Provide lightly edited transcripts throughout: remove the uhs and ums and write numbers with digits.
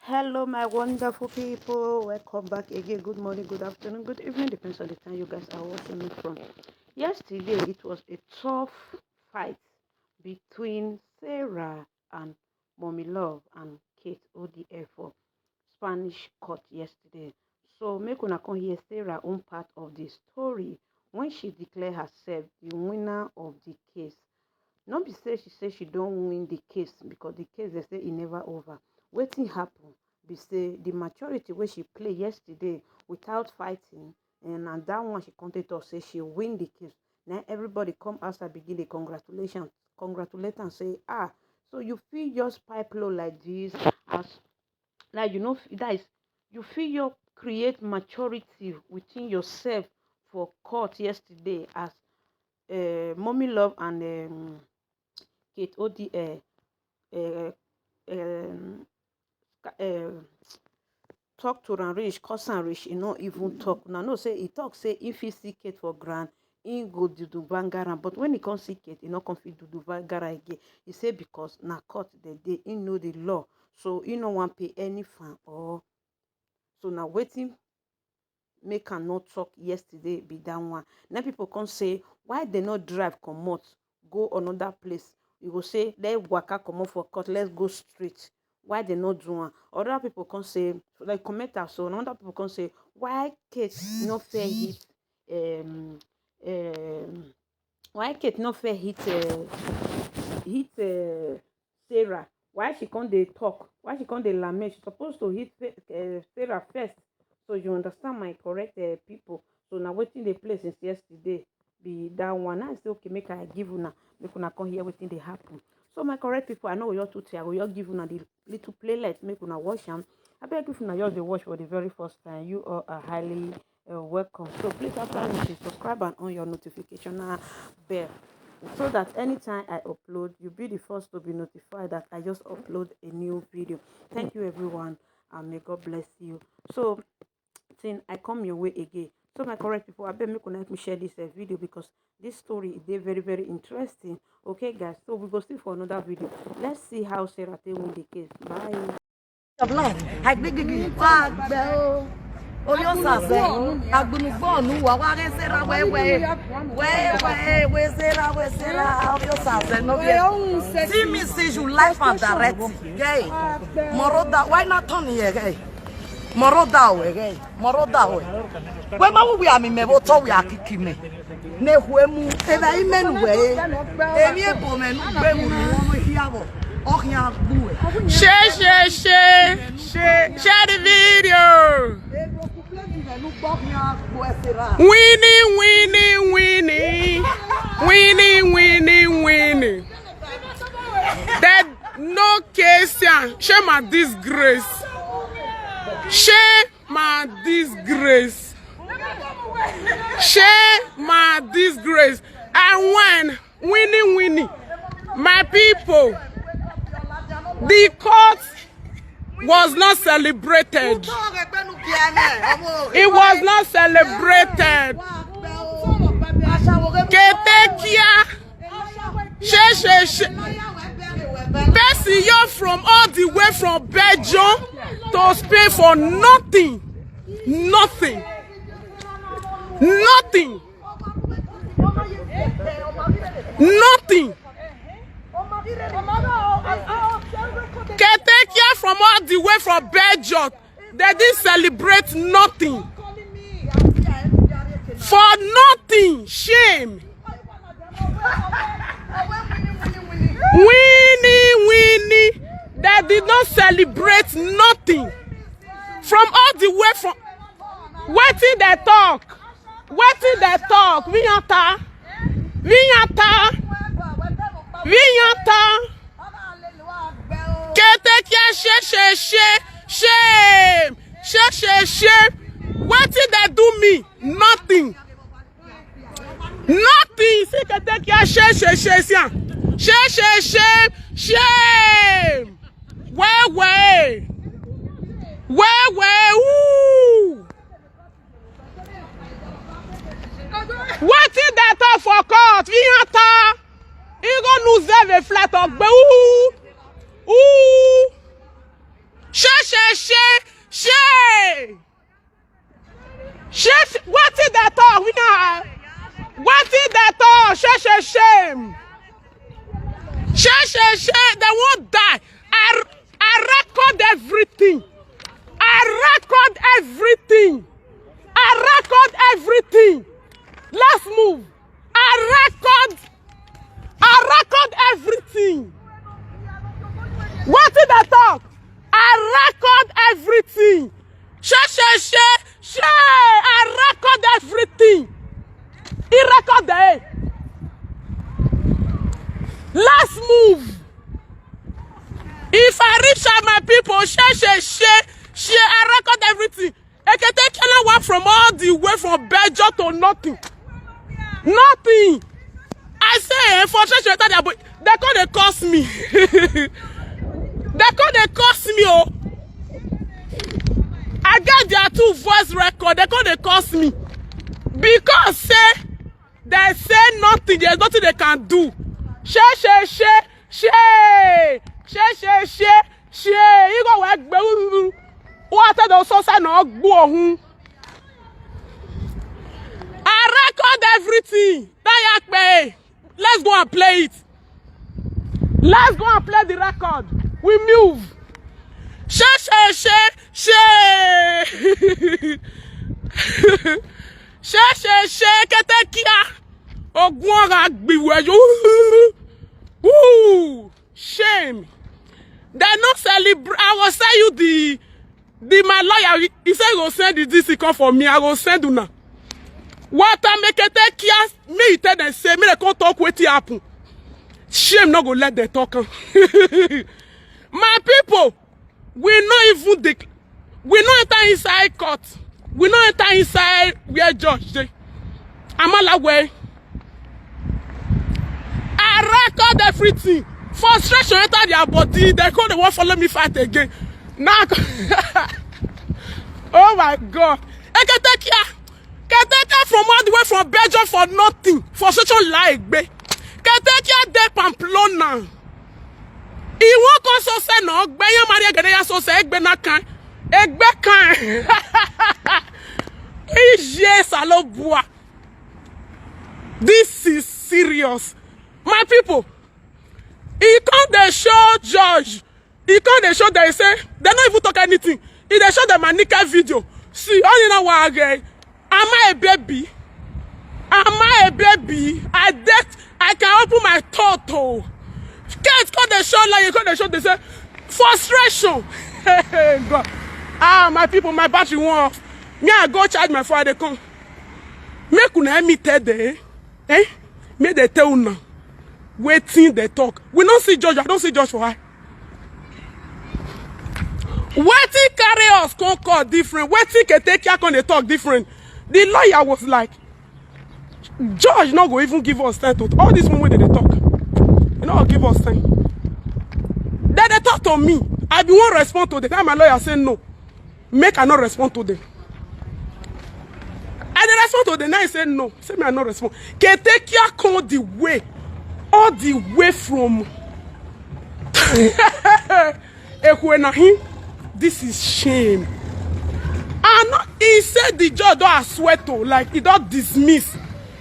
Hello, my wonderful people. Welcome back again. Good morning, good afternoon, good evening. Depends on the time you guys are watching me from. Yesterday, it was a tough fight between Sarah and Mommy Love and Kate ODF for Spanish court yesterday. So, make una come hear Sarah own part of the story when she declared herself the winner of the case. Not be say she don't win the case because the case they say it never over. Wetin happen be say the maturity wey she play yesterday without fighting, and that one she come talk say she win the case. Now everybody come outside begin the congratulate and say so you feel just pipe low like this as like that is you feel you create maturity within yourself for court yesterday as Mommy Love and Kate OD talk to am reach, cause am reach, e no even talk. Now no say he talk say if he see Kate for ground, he go do bangara. But when he come see Kate, he no come fit do bangara again. He say because na court the he know the law, so he no want pay any fine or so now waiting make am not talk yesterday be that one. Now people come say why they not drive comot go another place. You go say let waka comot for court, let's go straight. Why they not do one? Other people can say like commenter, so other people can say why Kate not fair hit why Kate not fair hit Sarah. Why she can't they talk? Why she can't they lament? She's supposed to hit Sarah first. So you understand my correct people. So now waiting the place since yesterday be that one. I say okay, make I give una, make una come here waiting they happen. So my correct people, I know you're too tired. You're giving the little playlet, make una watch them. I beg if una just the watch for the very first time, you all are highly welcome. So please after you subscribe and on your notification bell, so that anytime I upload, you'll be the first to be notified that I just upload a new video. Thank you everyone, and may God bless you. So then I come your way again. So my correct people, I beg me connect me share this video because this story is very very interesting. Okay guys, so we go see for another video. Let's see how Sarah Tay win the case. Bye. See me see you life and direct. Gay. Moroda, why not turn here, gay? Moroda, gay. Moroda, when we are me, we are kicking me. Ne huemu, eba imenu way. Emi ebomen, share the video. Winning. That no case here. Share my disgrace. Share my disgrace. And when winning, my people, the court was not celebrated. It was not celebrated. Ketekia, Bessie, you're from all the way from Belgium to Spain for nothing. Ketekia from all the way from Belgium, they didn't celebrate nothing. For nothing, shame. Winning, they did not celebrate nothing. From all the way from waiting they talk. Vinyata. Ketekia shame. What did they do me? Nothing. See Ketekia shame. Where? Woo! What did they talk for court? Vinyata. Il va nous faire flat up. Ouh! Cherchez What is that all? We know. What is that all? Shame. They won't die. I record everything. Let's move. I record everything. What is that talk? I record everything. I record everything. He record it. Let's move. If I reach out my people, I record everything. I can take anyone from all the way from Belgium to nothing. Nothing. I say for sure they can't cost me. They can't cost me. Oh, I got their 2 voice record. They can't cost me because they say nothing. There's nothing they can do. You go work. What are those so no go? I record everything. Let's go and play it. Let's go and play the record. We move. Shame. They not celebrate. I will send you my lawyer. He said he will send this. He come for me. I will send you now. What I make it take care, me tell them say me they can't talk with happen. Shame not go let them talk. My people, we not even we not enter inside court. We not enter inside where judge dey. I'm all away. I record everything. Frustration enter their body. They call the one follow me fight again. Now, oh my God! I can take care. Can take care from all the way from Belgium for nothing. For such a lie, be. Can take care de Pamplona. He won't also say no. Beya Maria Gadeya so say egbe na kan. Egbe kan. Yes, alobua. This is serious, my people. He can't they show judge. He can't they show they say they don't even talk anything. He they show them a naked video. See, all you know what again? Am I a baby? Am I a baby? I can open my toto. Can't call the show like you call the show. They say frustration. God. Ah, my people, my battery won't off. Me I go charge my phone. They come. Make una me tell them. Make they tell now. Waiting they talk. We don't see judge. I don't see judge for her. Waiting carry us concord different. Waiting can take care on the talk different. The lawyer was like, judge not go even give us time to all this one way they talk. You know, give us time. Then they talk to me. I be one respond to them. Then my lawyer say no. Make I not respond to them. And then respond to them. Now he say no. Say me I not respond. Can take care come the way. All the way from Ekwenahim. This is shame. And he said the judge don't swear to, like he don't dismiss.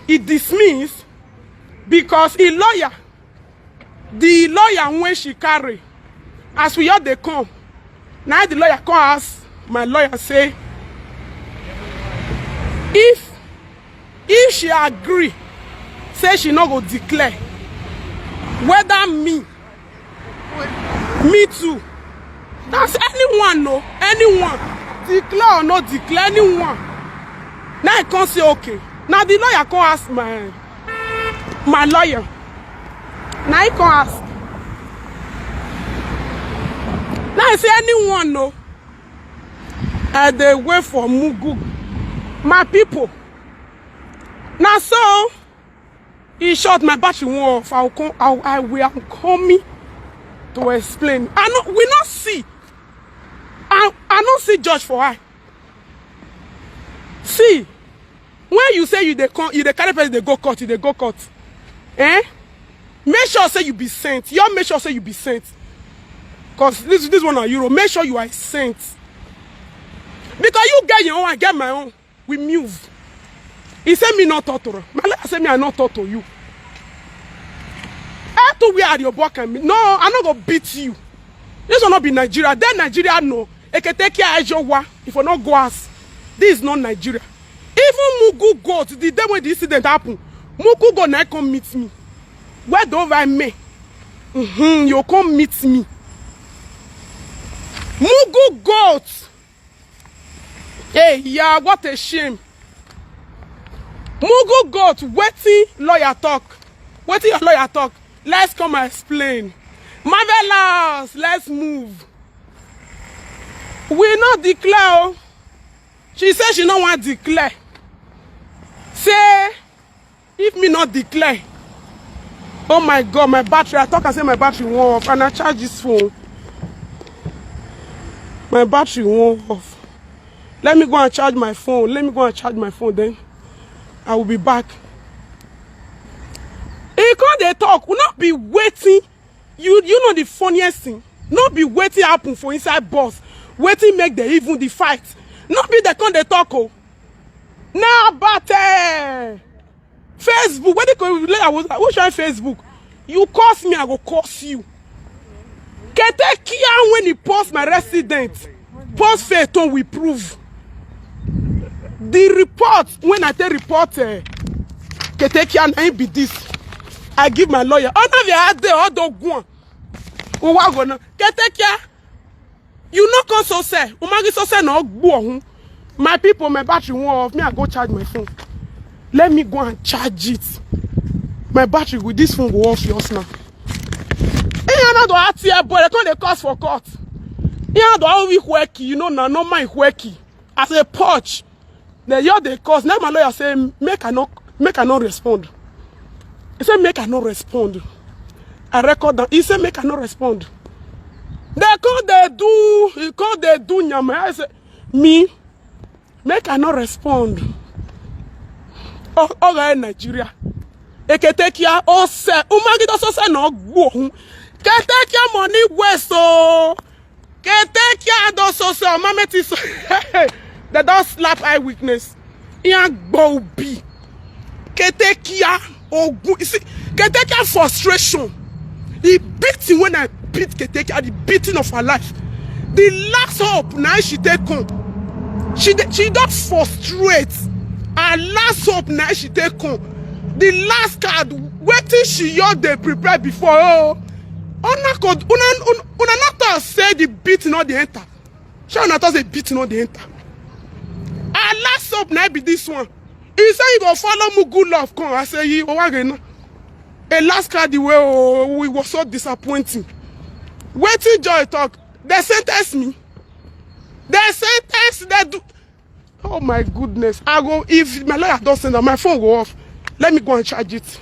He dismiss because the lawyer when she carry, as we all they come. Now the lawyer come ask my lawyer say, if she agree, say she not go declare. Whether me too. That's anyone, no, anyone. Declare or not declare, anyone. Now I can't say okay. Now the lawyer can't ask my lawyer. Now I can't ask. Now I say anyone, no. And they wait for Mugu. My people. Now so, he shot my battery off. I will come to explain. We not see. I don't see judge for her. See, when you say you the carry person they go court, Make sure say you be sent. You make sure say you be sent. Because this one are euro. Make sure you are a saint. Because you get your own, I get my own. We move. He said me not talk to her. My lawyer said me I not talk to you. I have to wear your back and me. No, I'm not gonna beat you. This will not be Nigeria. Then Nigeria no. It can take care of your wa. If you not go ask. This is not Nigeria. Even Mugu goat, the day when the incident happened, Mugu go now come meet me. Where don't I me? You come meet me. Mugu goat. Hey, yeah, what a shame. Mugu goat, waiting lawyer talk. Waiting your lawyer talk. Let's come and explain. Marvelous, let's move. We not declare. She said she don't want to declare. Say, if me not declare, oh my God, my battery, I talk and say my battery won't off, and I charge this phone. My battery won't off. Let me go and charge my phone. Let me go and charge my phone, then I will be back. You can't they talk. Will not be waiting. You know the funniest thing. Not be waiting happen for inside bus. Waiting make the even the fight. Not be the con they talk. Oh. Now, but Facebook. Where they go? Who show Facebook? You curse me, I go curse you. Ketekia when he post my resident, post Phaeton we prove. The report when I tell report, Ketekia ain't be this. I give my lawyer. Oh no, they are there. Oh don't go. Oh what gonna? Ketekia, you not come so say. Umagi so say no go. My people, my battery won't off. Me, I go charge my phone. Let me go and charge it. My battery with this phone go off yours now. Boy, they can't they cause for court. You know, no my worky. As a porch, they cause. Now my lawyer say make I not respond. He said make I not respond. I record that. He said make I not respond. He can't they do nyama. I say me make I not respond. Oh, Nigeria. Eketekia o se umagi do so se no gbo. Ketekia money west oh. Ketekia do so se mameti so. They don't slap eye weakness. Iyan gbo bi. Ketekia ogun. You see, Ketekia frustration. He beating when I beat Ketekia, the beating of her life. The last hope now she take on. She don't frustrate. Her last hope now she take on. The last card, waiting she yelled they prepared before. Oh, una not say the beating not the enter. She not say beating not the enter. Her last hope now be this one. He say you go follow me good love come. I say you again. A last card the way we was so disappointing. Waiting joy talk. They sentence me. They sentence they do. Oh my goodness. I go if my lawyer don't send her, my phone go off. Let me go and charge it.